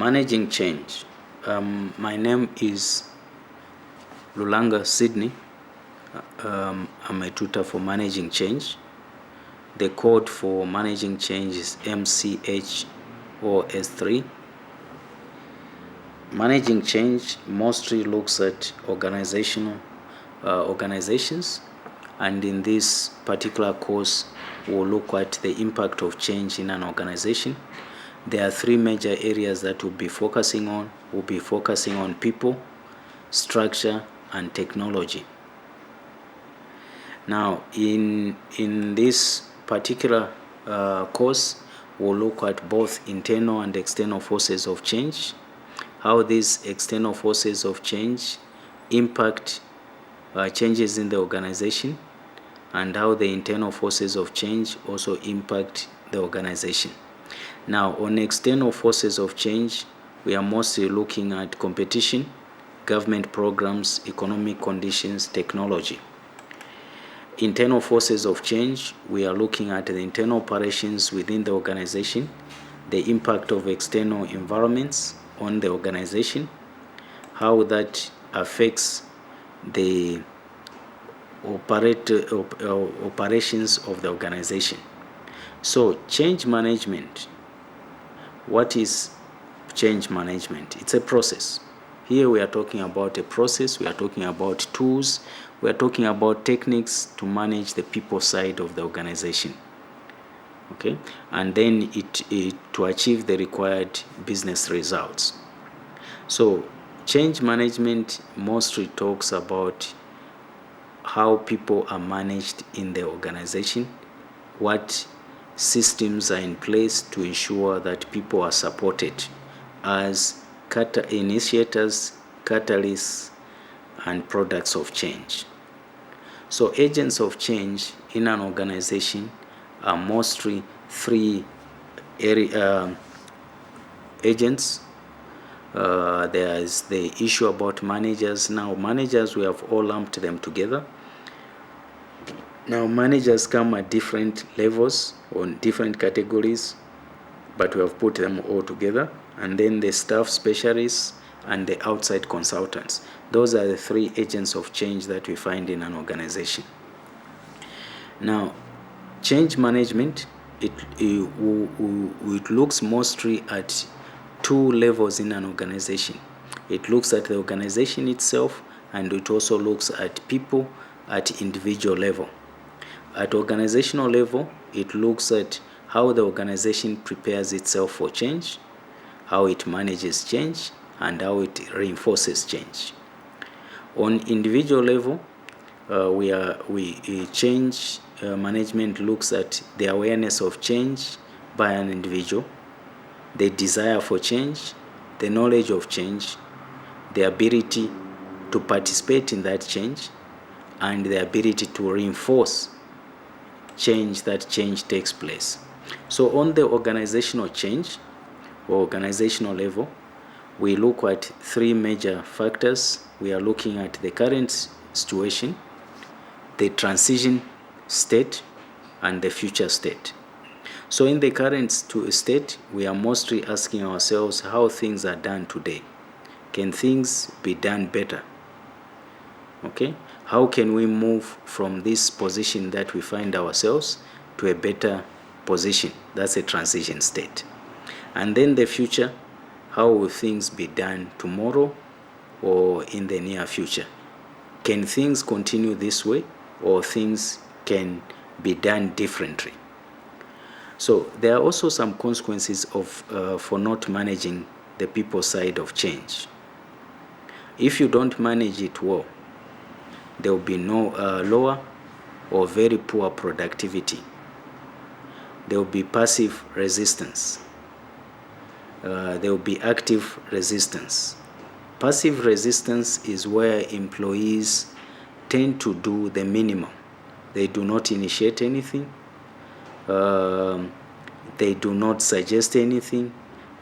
Managing change. My name is Lulanga Sydney. I'm a tutor for managing change. The code for managing change is MCH0S3. Managing change mostly looks at organizations, and in this particular course we'll look at the impact of change in an organization. There are three major areas that we'll be focusing on. We'll be focusing on people, structure, and technology. Now, in this particular course, we'll look at both internal and external forces of change, how these external forces of change impact changes in the organization, and how the internal forces of change also impact the organization. Now, on external forces of change, we are mostly looking at competition, government programs, economic conditions, technology. Internal forces of change, we are looking at the internal operations within the organization, the impact of external environments on the organization, how that affects the operations of the organization. So, change management. What is change management? It's a process. Here we are talking about a process, we are talking about tools, we are talking about techniques to manage the people side of the organization. Okay, and then to achieve the required business results. So change management mostly talks about how people are managed in the organization, what systems are in place to ensure that people are supported as initiators, catalysts, and products of change. So agents of change in an organization are mostly three agents. There is the issue about managers. Now, managers, we have all lumped them together. Now, managers come at different levels on different categories, but we have put them all together. And then the staff specialists and the outside consultants. Those are the three agents of change that we find in an organization. Now, change management, it looks mostly at two levels in an organization. It looks at the organization itself, and it also looks at people at individual level. At organizational level, it looks at how the organization prepares itself for change, how it manages change, and how it reinforces change. On individual level, change management looks at the awareness of change by an individual, the desire for change, the knowledge of change, the ability to participate in that change, and the ability to reinforce that change takes place. So on the organizational change or organizational level, we look at three major factors. We are looking at the current situation, the transition state, and the future state. So in the current state, we are mostly asking ourselves how things are done today. Can things be done better? Okay? How can we move from this position that we find ourselves to a better position? That's a transition state. And then the future, how will things be done tomorrow or in the near future? Can things continue this way, or things can be done differently? So there are also some consequences for not managing the people side of change. If you don't manage it well, there will be no lower or very poor productivity. There will be passive resistance. There will be active resistance. Passive resistance is where employees tend to do the minimum. They do not initiate anything. They do not suggest anything.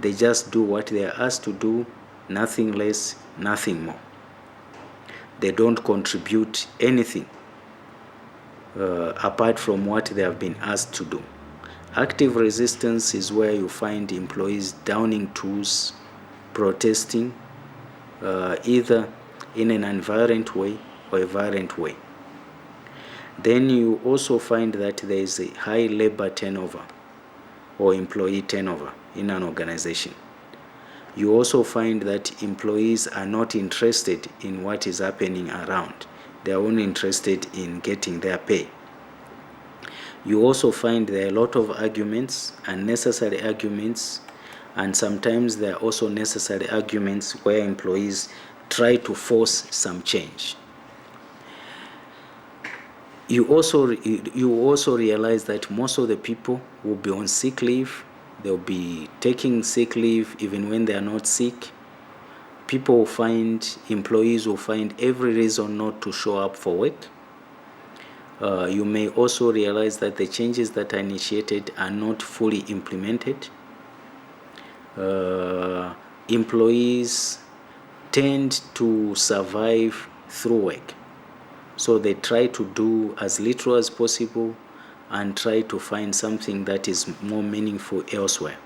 They just do what they are asked to do, nothing less, nothing more. They don't contribute anything apart from what they have been asked to do. Active resistance is where you find employees downing tools, protesting, either in an nonviolent way or a violent way. Then you also find that there is a high labor turnover or employee turnover in an organization. You also find that employees are not interested in what is happening around. They are only interested in getting their pay. You also find there are a lot of arguments, unnecessary arguments, and sometimes there are also necessary arguments where employees try to force some change. You also realize that most of the people will be on sick leave. They'll be taking sick leave even when they are not sick. Employees will find every reason not to show up for work. You may also realize that the changes that are initiated are not fully implemented. Employees tend to survive through work. So they try to do as little as possible and try to find something that is more meaningful elsewhere.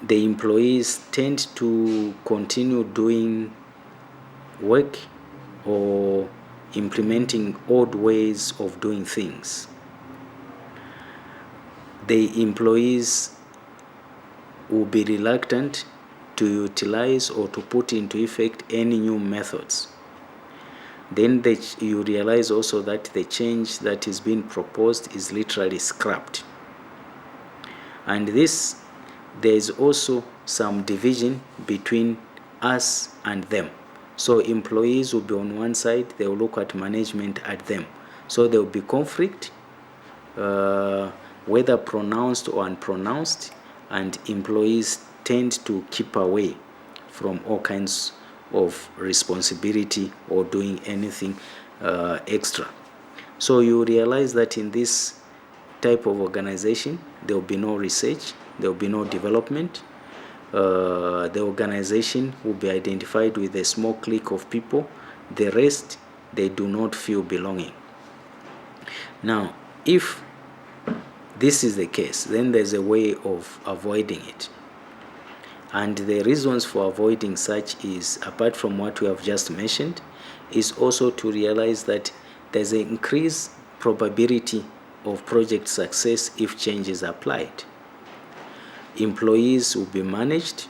The employees tend to continue doing work or implementing odd ways of doing things. The employees will be reluctant to utilize or to put into effect any new methods. Then you realize also that the change that is being proposed is literally scrapped. And there is also some division between us and them. So employees will be on one side, they will look at management at them. So there will be conflict, whether pronounced or unpronounced, and employees tend to keep away from all kinds of responsibility or doing anything extra. So you realize that in this type of organization, there will be no research, there will be no development. The organization will be identified with a small clique of people. The rest, they do not feel belonging. Now, if this is the case, then there's a way of avoiding it. And the reasons for avoiding such is, apart from what we have just mentioned, is also to realize that there's an increased probability of project success if change is applied. Employees will be managed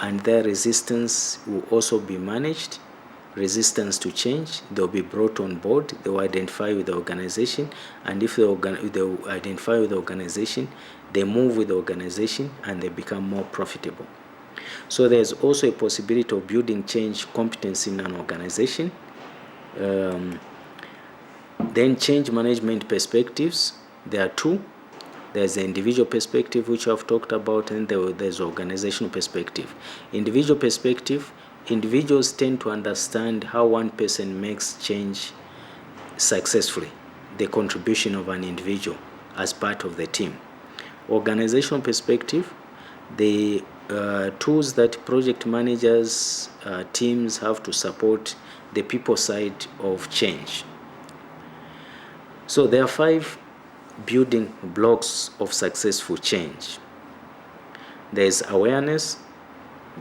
and their resistance will also be managed. Resistance to change, they'll be brought on board, they will identify with the organization, and if they identify with the organization, they move with the organization and they become more profitable. So there's also a possibility of building change competence in an organization. Then change management perspectives, there are two. There's the individual perspective, which I've talked about, and there's organizational perspective. Individual perspective, individuals tend to understand how one person makes change successfully, the contribution of an individual as part of the team. Organizational perspective, the tools that project managers, teams have to support the people side of change. So there are 5 building blocks of successful change. There's awareness,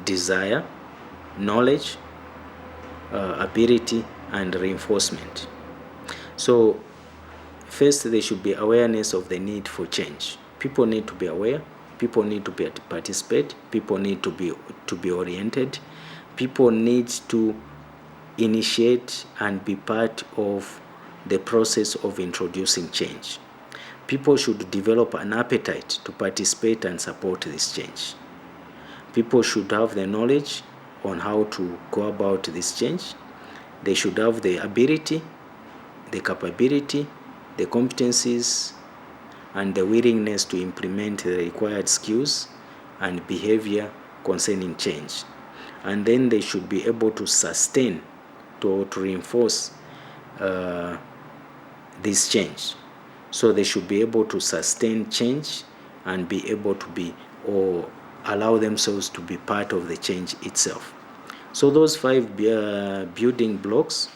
desire, knowledge, ability, and reinforcement. So first, there should be awareness of the need for change. People need to be aware, people need to participate, people need to be oriented, people need to initiate and be part of the process of introducing change. People should develop an appetite to participate and support this change. People should have the knowledge on how to go about this change. They should have the ability, the capability, the competencies, and the willingness to implement the required skills and behavior concerning change. And then they should be able to sustain, to reinforce this change. So they should be able to sustain change and be able to be, or allow themselves to be part of the change itself. So those 5 building blocks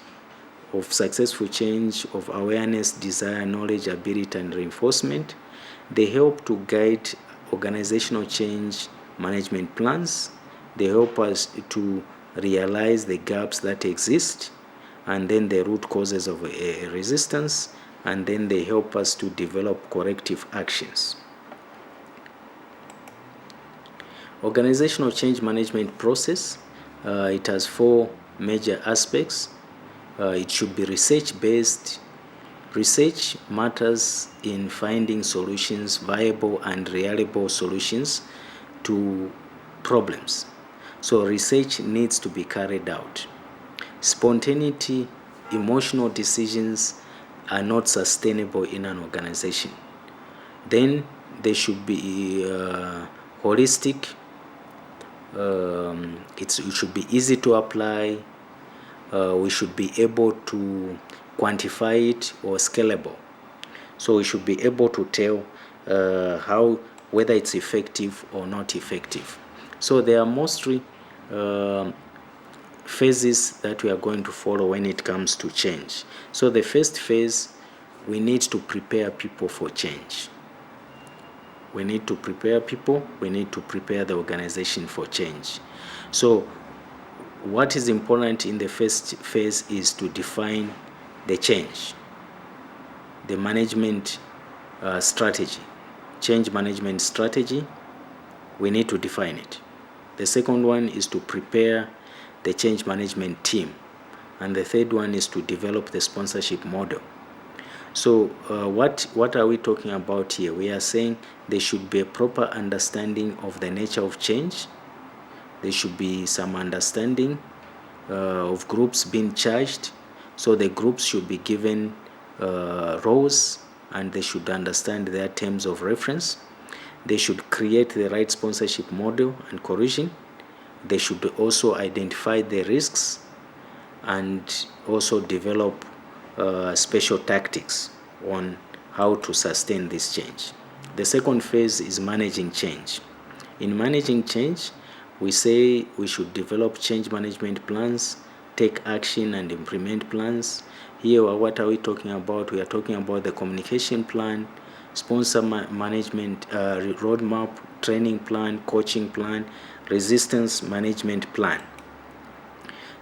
of successful change, of awareness, desire, knowledge, ability, and reinforcement, they help to guide organizational change management plans. They help us to realize the gaps that exist and then the root causes of resistance, and then they help us to develop corrective actions. Organizational change management process, it has 4 major aspects. It should be research-based. Research matters in finding solutions, viable and reliable solutions to problems. So research needs to be carried out. Spontaneity, emotional decisions are not sustainable in an organization. Then there should be holistic. It should be easy to apply. We should be able to quantify it or scalable. So we should be able to tell whether it's effective or not effective. So there are mostly phases that we are going to follow when it comes to change. So the first phase, we need to prepare people for change. We need to prepare people, we need to prepare the organization for change. So what is important in the first phase is to define the change, the management strategy, change management strategy. We need to define it. The second one is to prepare the change management team, and the third one is to develop the sponsorship model. So what are we talking about here? We are saying there should be a proper understanding of the nature of change. There should be some understanding of groups being charged. So the groups should be given roles, and they should understand their terms of reference. They should create the right sponsorship model and cohesion. They should also identify the risks and also develop special tactics on how to sustain this change. The second phase is managing change. In managing change, we say we should develop change management plans, take action and implement plans. Here, what are we talking about? We are talking about the communication plan, sponsor management roadmap, training plan, coaching plan, resistance management plan.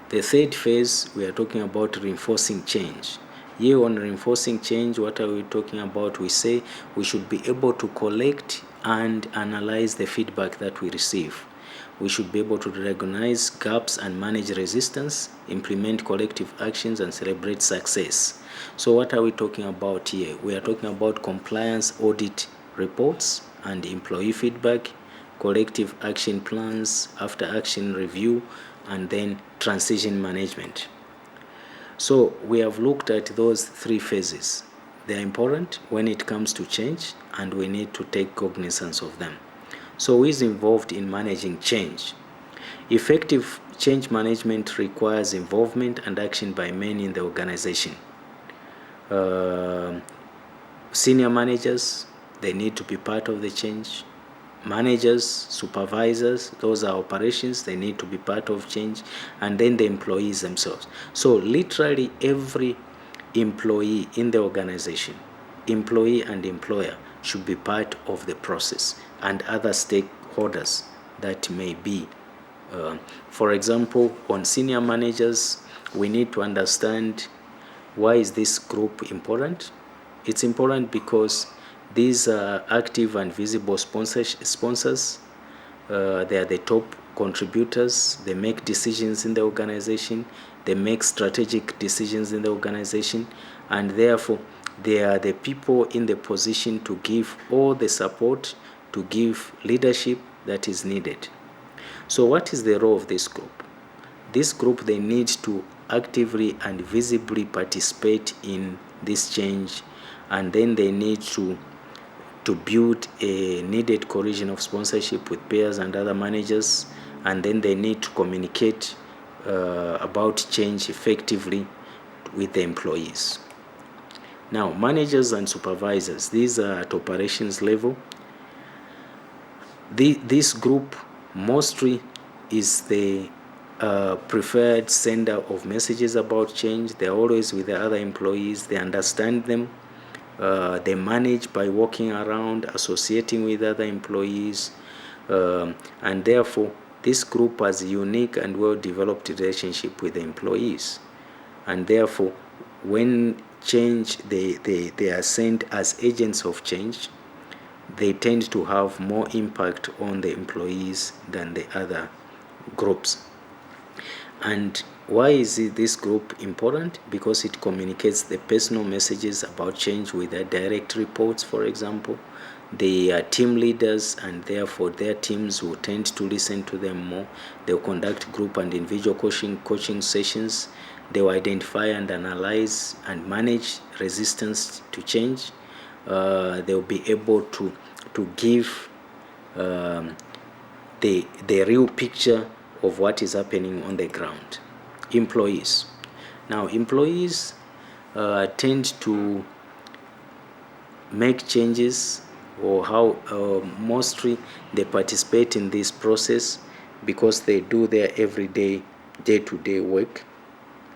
The third phase, we are talking about reinforcing change. Here on reinforcing change, what are we talking about? We say we should be able to collect and analyze the feedback that we receive. We should be able to recognize gaps and manage resistance, implement collective actions, and celebrate success. So what are we talking about here? We are talking about compliance audit reports and employee feedback, collective action plans, after action review, and then transition management. So we have looked at those 3 phases. They are important when it comes to change, and we need to take cognizance of them. So who is involved in managing change? Effective change management requires involvement and action by many in the organization. Senior managers, they need to be part of the change. Managers, supervisors, those are operations, they need to be part of change, and then the employees themselves. So literally every employee in the organization, employee and employer, should be part of the process, and other stakeholders that may be. For example, on senior managers, we need to understand, why is this group important? It's important because these are active and visible sponsors. They are the top contributors. They make decisions in the organization. They make strategic decisions in the organization. And therefore, they are the people in the position to give all the support, to give leadership that is needed. So what is the role of this group? This group, they need to actively and visibly participate in this change, and then they need to build a needed cohesion of sponsorship with peers and other managers, and then they need to communicate about change effectively with the employees. Now, managers and supervisors, these are at operations level. This group mostly is the preferred sender of messages about change. They're always with the other employees. They understand them. They manage by walking around, associating with other employees. and therefore this group has a unique and well-developed relationship with the employees, and therefore when change, they are sent as agents of change, they tend to have more impact on the employees than the other groups. And why is this group important? Because it communicates the personal messages about change with their direct reports, for example. They are team leaders, and therefore their teams will tend to listen to them more. They'll conduct group and individual coaching sessions. They'll identify and analyze and manage resistance to change. They'll be able to give the real picture of what is happening on the ground. Employees. Now, employees tend to make changes, or how mostly they participate in this process because they do their everyday, day-to-day work.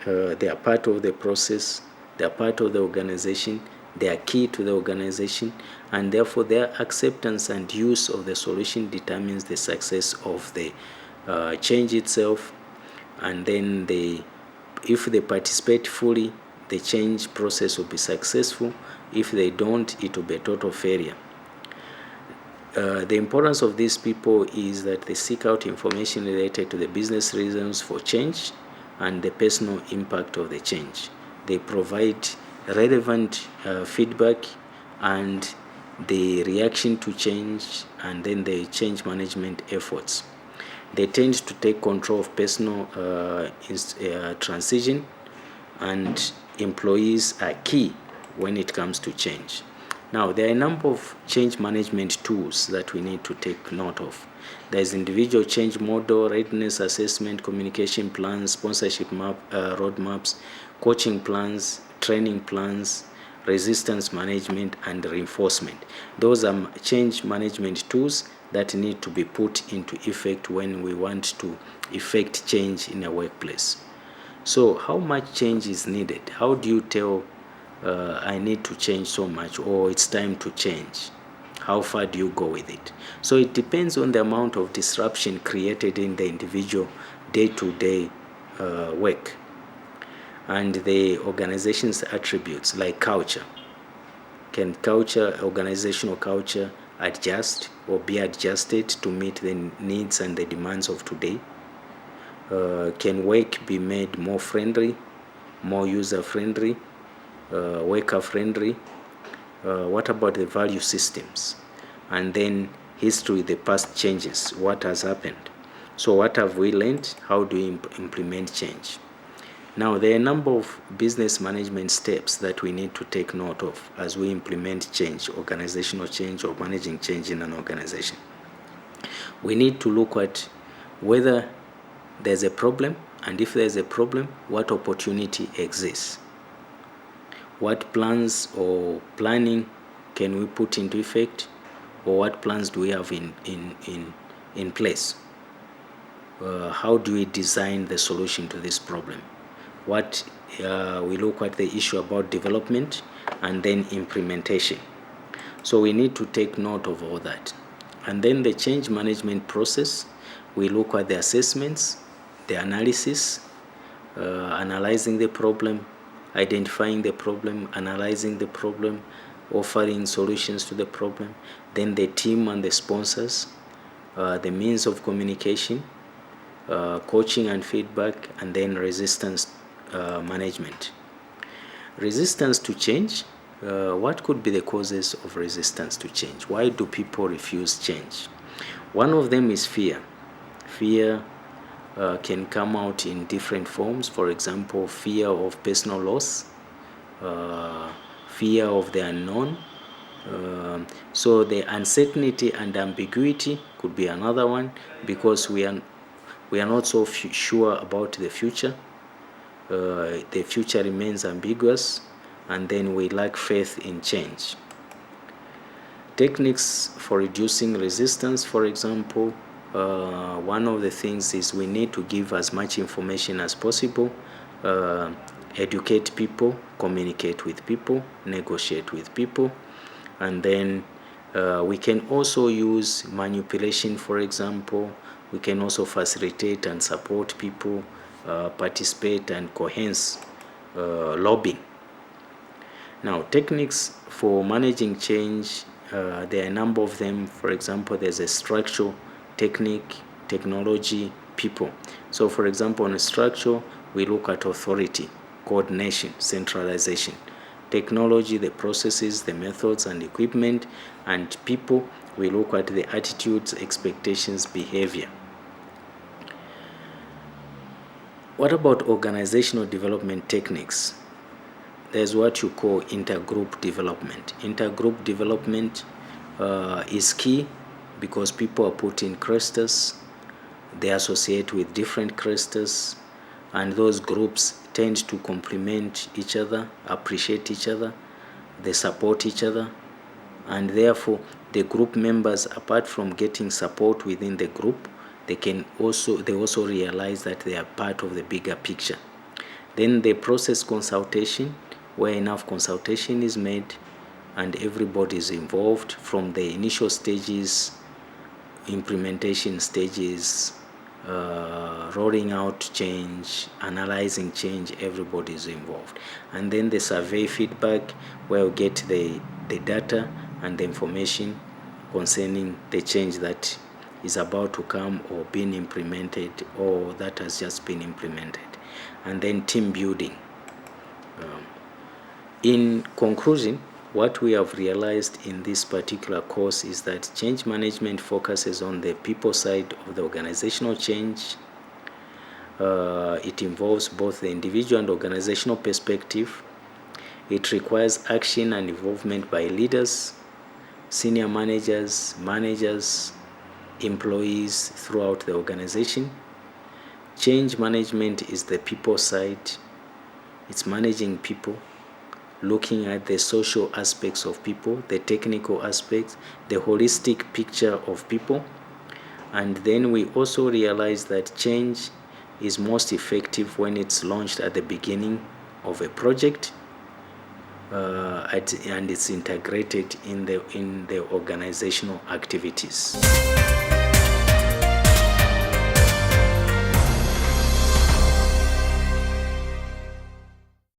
They are part of the process, they are part of the organization, they are key to the organization, and therefore their acceptance and use of the solution determines the success of the change itself. And then if they participate fully, the change process will be successful. If they don't, it will be a total failure. The importance of these people is that they seek out information related to the business reasons for change and the personal impact of the change. They provide relevant feedback and the reaction to change, and then the change management efforts. They tend to take control of personal transition, and employees are key when it comes to change. Now, there are a number of change management tools that we need to take note of. There is individual change model, readiness assessment, communication plans, sponsorship roadmaps, coaching plans, training plans, resistance management, and reinforcement. Those are change management tools that need to be put into effect when we want to effect change in a workplace. So how much change is needed? How do you tell I need to change so much, or it's time to change? How far do you go with it? So it depends on the amount of disruption created in the individual day-to-day work and the organization's attributes, like culture. Can organizational culture adjust or be adjusted to meet the needs and the demands of today? Can work be made more friendly, more user-friendly, worker-friendly? What about the value systems? And then history, the past changes, what has happened? So what have we learned? How do we implement change? Now, there are a number of business management steps that we need to take note of as we implement change, organizational change, or managing change in an organization. We need to look at whether there's a problem, and if there's a problem, what opportunity exists. What plans or planning can we put into effect, or what plans do we have in place? How do we design the solution to this problem? We look at the issue about development and then implementation. So we need to take note of all that. And then the change management process, we look at the assessments, the analysis, analyzing the problem, identifying the problem, analyzing the problem, offering solutions to the problem, then the team and the sponsors, the means of communication, coaching and feedback, and then resistance management. Resistance to change. What could be the causes of resistance to change? Why do people refuse change? One of them is fear. Fear can come out in different forms. For example, fear of personal loss, fear of the unknown. So the uncertainty and ambiguity could be another one, because we are not so sure about the future. The future remains ambiguous, and then we lack faith in change. Techniques for reducing resistance, for example, one of the things is we need to give as much information as possible, educate people, communicate with people, negotiate with people, and then We can also use manipulation, for example. We can also facilitate and support people, participate and coerce lobbying. Now, techniques for managing change, there are a number of them. For example, there's a structure, technique, technology, people. So, for example, on a structure, we look at authority, coordination, centralization. Technology, the processes, the methods and equipment, and people, we look at the attitudes, expectations, behavior. What about organizational development techniques? There's what you call intergroup development. Intergroup development is key because people are put in clusters, they associate with different clusters, and those groups tend to complement each other, appreciate each other, they support each other, and therefore the group members, apart from getting support within the group, they also realize that they are part of the bigger picture. Then the process consultation, where enough consultation is made and everybody is involved from the initial stages, implementation stages, rolling out change, analyzing change, everybody is involved. And then the survey feedback, where we get the data and the information concerning the change that is about to come or being implemented or that has just been implemented. And then team building. In conclusion, what we have realized in this particular course is that change management focuses on the people side of the organizational change. It involves both the individual and organizational perspective. It requires action and involvement by leaders, senior managers, employees throughout the organization. Change management is the people side. It's managing people, looking at the social aspects of people, the technical aspects, the holistic picture of people. And then we also realize that change is most effective when it's launched at the beginning of a project and it's integrated in the organizational activities.